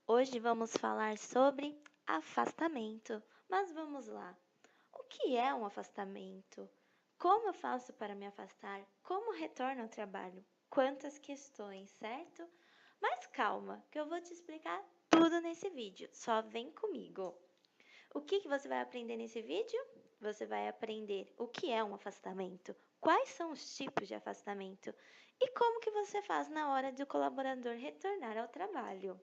Hoje vamos falar sobre afastamento. Mas vamos lá. O que é um afastamento? Como eu faço para me afastar? Como retorno ao trabalho? Quantas questões, certo? Mas calma, que eu vou te explicar tudo nesse vídeo. Só vem comigo. O que você vai aprender nesse vídeo? Você vai aprender o que é um afastamento, quais são os tipos de afastamento e como que você faz na hora de o colaborador retornar ao trabalho.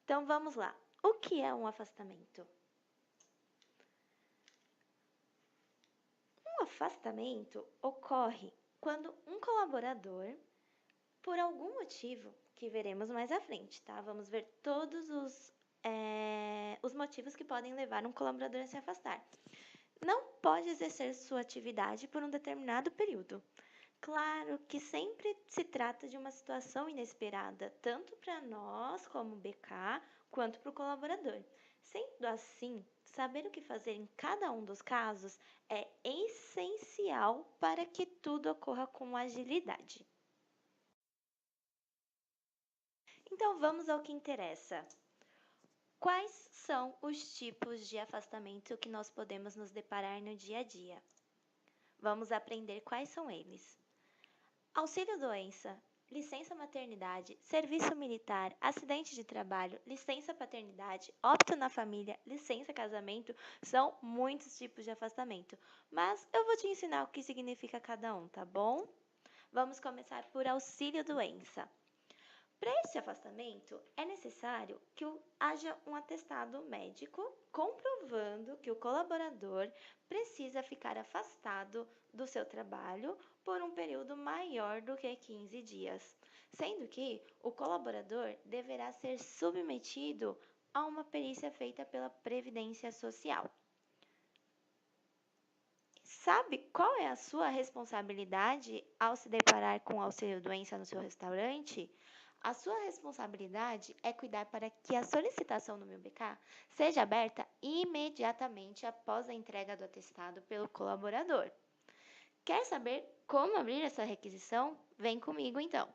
Então vamos lá. O que é um afastamento? Um afastamento ocorre quando um colaborador, por algum motivo, que veremos mais à frente, tá? Vamos ver todos os motivos que podem levar um colaborador a se afastar. Não pode exercer sua atividade por um determinado período. Claro que sempre se trata de uma situação inesperada, tanto para nós, como BK, quanto para o colaborador. Sendo assim, saber o que fazer em cada um dos casos é essencial para que tudo ocorra com agilidade. Então, vamos ao que interessa. Quais são os tipos de afastamento que nós podemos nos deparar no dia a dia? Vamos aprender quais são eles. Auxílio-doença, licença maternidade, serviço militar, acidente de trabalho, licença paternidade, óbito na família, licença casamento, são muitos tipos de afastamento. Mas eu vou te ensinar o que significa cada um, tá bom? Vamos começar por auxílio-doença. Para esse afastamento, é necessário que haja um atestado médico comprovando que o colaborador precisa ficar afastado do seu trabalho por um período maior do que 15 dias, sendo que o colaborador deverá ser submetido a uma perícia feita pela Previdência Social. Sabe qual é a sua responsabilidade ao se deparar com auxílio-doença no seu restaurante? A sua responsabilidade é cuidar para que a solicitação no Meu BK seja aberta imediatamente após a entrega do atestado pelo colaborador. Quer saber como abrir essa requisição? Vem comigo então.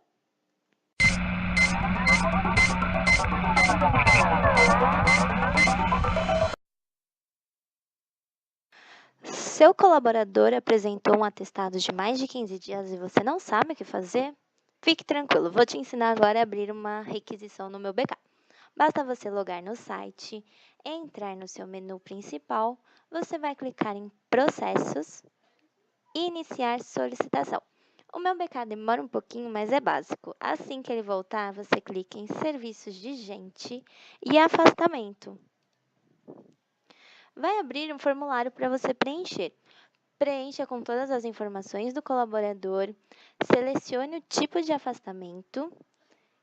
Seu colaborador apresentou um atestado de mais de 15 dias e você não sabe o que fazer? Fique tranquilo, vou te ensinar agora a abrir uma requisição no Meu BK. Basta você logar no site, entrar no seu menu principal, você vai clicar em Processos e iniciar solicitação. O Meu BK demora um pouquinho, mas é básico. Assim que ele voltar, você clica em Serviços de Gente e Afastamento. Vai abrir um formulário para você preencher. Preencha com todas as informações do colaborador, selecione o tipo de afastamento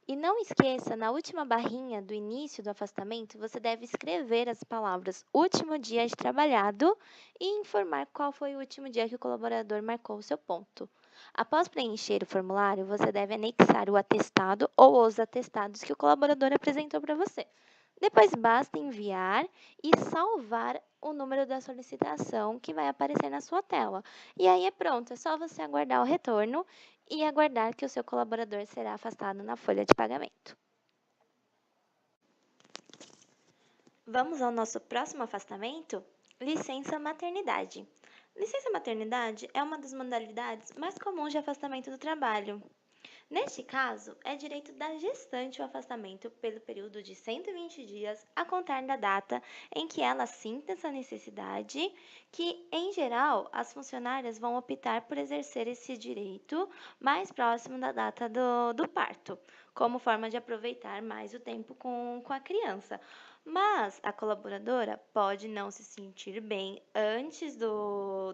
e não esqueça, na última barrinha do início do afastamento, você deve escrever as palavras último dia de trabalhado e informar qual foi o último dia que o colaborador marcou o seu ponto. Após preencher o formulário, você deve anexar o atestado ou os atestados que o colaborador apresentou para você. Depois basta enviar e salvar o número da solicitação que vai aparecer na sua tela. E aí é pronto, é só você aguardar o retorno e aguardar que o seu colaborador será afastado na folha de pagamento. Vamos ao nosso próximo afastamento? Licença maternidade. Licença maternidade é uma das modalidades mais comuns de afastamento do trabalho. Neste caso, é direito da gestante o afastamento pelo período de 120 dias a contar da data em que ela sinta essa necessidade, que, em geral, as funcionárias vão optar por exercer esse direito mais próximo da data do parto, como forma de aproveitar mais o tempo com a criança. Mas a colaboradora pode não se sentir bem antes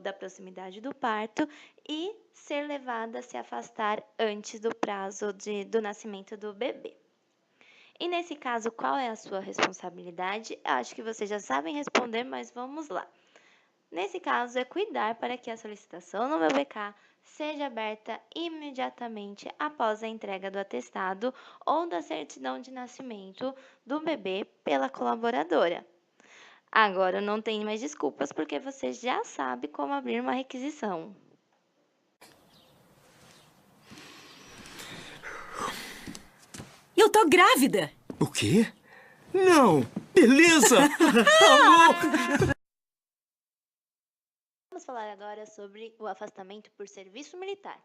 da proximidade do parto e ser levada a se afastar antes do prazo do nascimento do bebê. E nesse caso, qual é a sua responsabilidade? Eu acho que vocês já sabem responder, mas vamos lá. Nesse caso, é cuidar para que a solicitação no Meu BK seja aberta imediatamente após a entrega do atestado ou da certidão de nascimento do bebê pela colaboradora. Agora não tem mais desculpas porque você já sabe como abrir uma requisição. tô grávida. O quê? Não! Beleza! Amor! Vamos falar agora sobre o afastamento por serviço militar.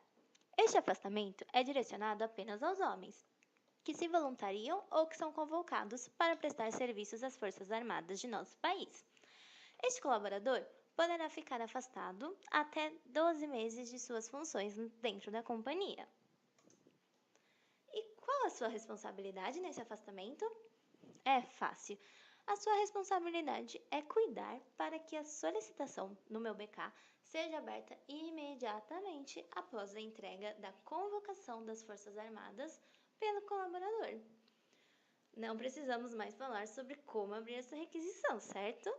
Este afastamento é direcionado apenas aos homens, que se voluntariam ou que são convocados para prestar serviços às Forças Armadas de nosso país. Este colaborador poderá ficar afastado até 12 meses de suas funções dentro da companhia. E qual a sua responsabilidade nesse afastamento? É fácil. A sua responsabilidade é cuidar para que a solicitação no meu BK seja aberta imediatamente após a entrega da convocação das Forças Armadas pelo colaborador. Não precisamos mais falar sobre como abrir essa requisição, certo?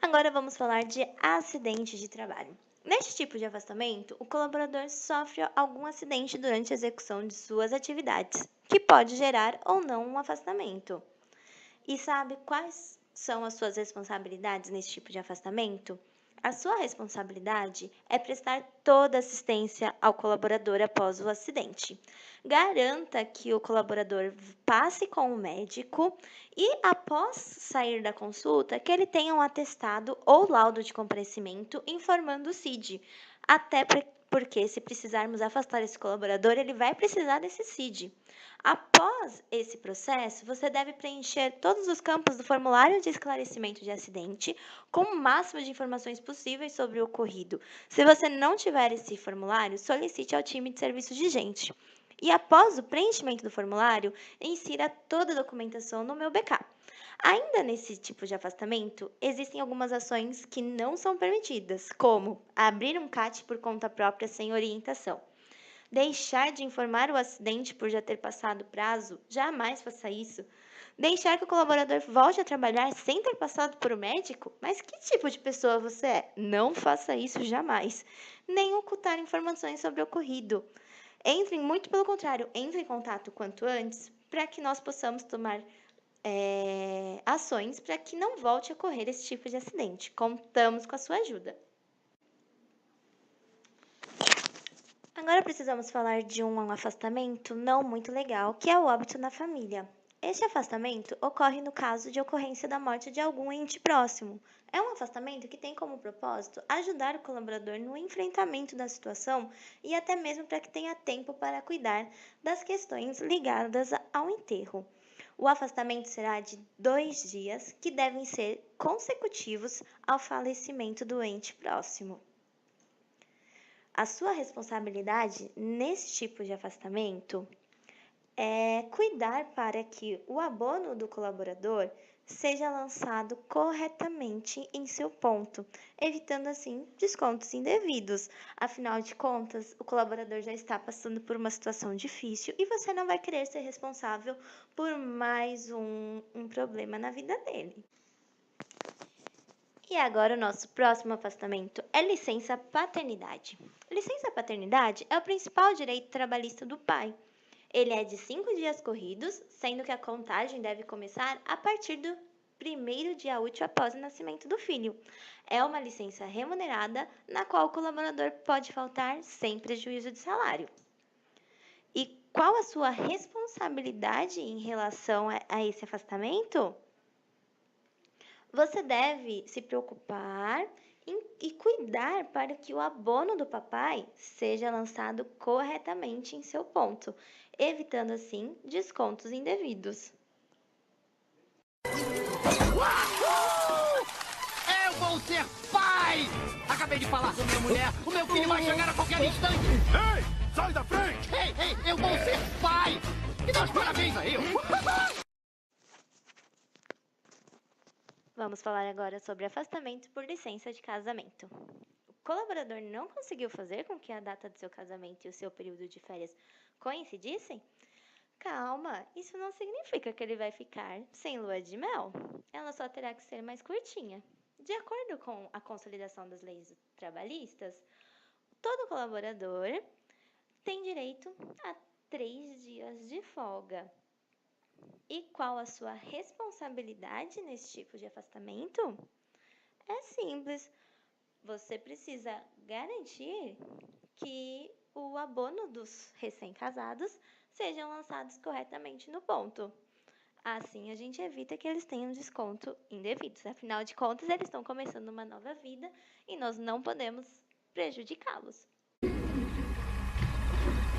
Agora vamos falar de acidente de trabalho. Neste tipo de afastamento, o colaborador sofre algum acidente durante a execução de suas atividades, que pode gerar ou não um afastamento. E sabe quais são as suas responsabilidades nesse tipo de afastamento? A sua responsabilidade é prestar toda assistência ao colaborador após o acidente. Garanta que o colaborador passe com o médico e, após sair da consulta, que ele tenha um atestado ou laudo de comparecimento informando o CID. Até porque, se precisarmos afastar esse colaborador, ele vai precisar desse CID. Após esse processo, você deve preencher todos os campos do formulário de esclarecimento de acidente com o máximo de informações possíveis sobre o ocorrido. Se você não tiver esse formulário, solicite ao time de serviço de gente. E após o preenchimento do formulário, insira toda a documentação no meu BK. Ainda nesse tipo de afastamento, existem algumas ações que não são permitidas, como abrir um CAT por conta própria sem orientação. Deixar de informar o acidente por já ter passado o prazo, jamais faça isso. Deixar que o colaborador volte a trabalhar sem ter passado por um médico? Mas que tipo de pessoa você é? Não faça isso jamais. Nem ocultar informações sobre o ocorrido. Muito pelo contrário, entre em contato quanto antes para que nós possamos tomar ações para que não volte a ocorrer esse tipo de acidente. Contamos com a sua ajuda. Agora precisamos falar de um afastamento não muito legal, que é o óbito na família. Este afastamento ocorre no caso de ocorrência da morte de algum ente próximo. É um afastamento que tem como propósito ajudar o colaborador no enfrentamento da situação e até mesmo para que tenha tempo para cuidar das questões ligadas ao enterro. O afastamento será de 2 dias, que devem ser consecutivos ao falecimento do ente próximo. A sua responsabilidade nesse tipo de afastamento é cuidar para que o abono do colaborador seja lançado corretamente em seu ponto, evitando assim descontos indevidos. Afinal de contas, o colaborador já está passando por uma situação difícil e você não vai querer ser responsável por mais um problema na vida dele. E agora o nosso próximo afastamento é licença paternidade. Licença paternidade é o principal direito trabalhista do pai. Ele é de 5 dias corridos, sendo que a contagem deve começar a partir do primeiro dia útil após o nascimento do filho. É uma licença remunerada, na qual o colaborador pode faltar sem prejuízo de salário. E qual a sua responsabilidade em relação a esse afastamento? Você deve se preocupar e cuidar para que o abono do papai seja lançado corretamente em seu ponto, evitando assim descontos indevidos. Eu vou ser pai! Acabei de falar com minha mulher. O meu filho vai chegar a qualquer instante. Ei, sai da frente! Ei, eu vou ser pai! Me dá os parabéns aí! Vamos falar agora sobre afastamento por licença de casamento. O colaborador não conseguiu fazer com que a data do seu casamento e o seu período de férias coincidissem? Calma, isso não significa que ele vai ficar sem lua de mel. Ela só terá que ser mais curtinha. De acordo com a consolidação das leis trabalhistas, todo colaborador tem direito a 3 dias de folga. E qual a sua responsabilidade nesse tipo de afastamento? É simples. Você precisa garantir que o abono dos recém-casados sejam lançados corretamente no ponto. Assim, a gente evita que eles tenham desconto indevidos. Afinal de contas, eles estão começando uma nova vida e nós não podemos prejudicá-los.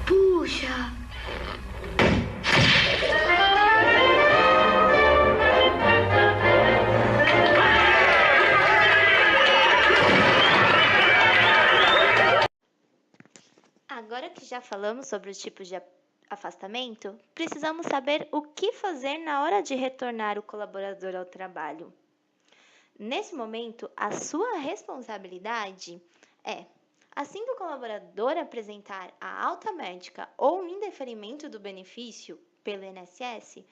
Puxa! Agora que já falamos sobre os tipos de afastamento, precisamos saber o que fazer na hora de retornar o colaborador ao trabalho. Nesse momento, a sua responsabilidade é, assim que o colaborador apresentar a alta médica ou um indeferimento do benefício pelo INSS,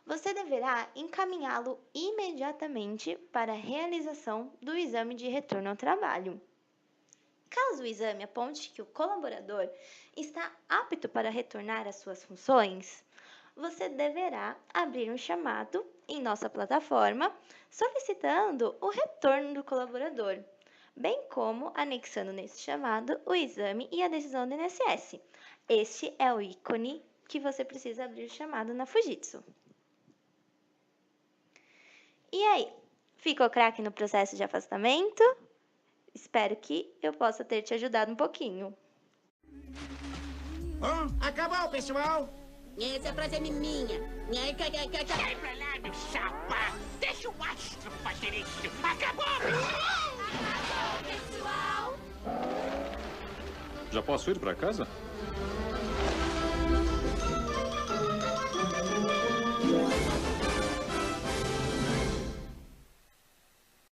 você deverá encaminhá-lo imediatamente para a realização do exame de retorno ao trabalho. Caso o exame aponte que o colaborador está apto para retornar às suas funções, você deverá abrir um chamado em nossa plataforma solicitando o retorno do colaborador, bem como anexando nesse chamado o exame e a decisão do INSS. Este é o ícone que você precisa abrir o chamado na Fujitsu. E aí, ficou craque no processo de afastamento? Espero que eu possa ter te ajudado um pouquinho. Acabou, pessoal. Essa frase é minha. Sai pra lá, meu chapa. Deixa o astro fazer isso. Acabou. Pessoal! Já posso ir pra casa?